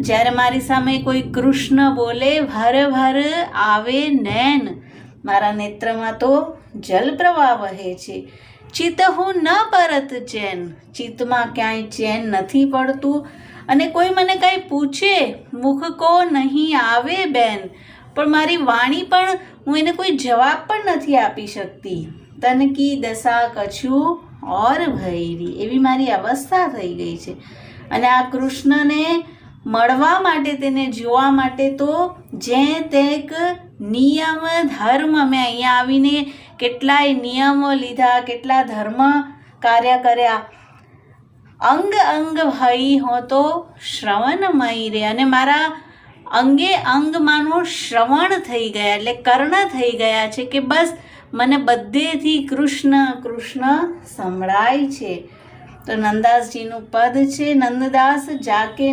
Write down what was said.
જ્યારે મારી સામે કોઈ કૃષ્ણ બોલે ભર ભર આવે નૈન, મારા નેત્રમાં તો જલ પ્રવાહ વહે છે. ચિત્ત હું ન પરત ચેન, ચિત્તમાં ક્યાંય ચેન નથી પડતું. અને કોઈ મને કાંઈ પૂછે મુખ કો નહીં આવે બેન, પણ મારી વાણી પણ હું એને કોઈ જવાબ પણ નથી આપી શકતી. તન કી દશા કછું ઓર ભૈરી, એવી મારી અવસ્થા થઈ ગઈ છે. અને આ કૃષ્ણને મળવા માટે, તેને જોવા માટે તો જે તેક નિયમ ધર્મ, મેં અહીંયા આવીને કેટલાય નિયમો લીધા, કેટલા ધર્મ કાર્ય કર્યા. અંગ અંગ ભઈ હો તો શ્રવણમય રે, અને મારા અંગે અંગ માનો શ્રવણ થઈ ગયા, એટલે કર્ણ થઈ ગયા છે કે બસ મને બધેથી કૃષ્ણ કૃષ્ણ સંભળાય છે. તો નંદાસજીનું પદ છે, નંદદાસ જાકે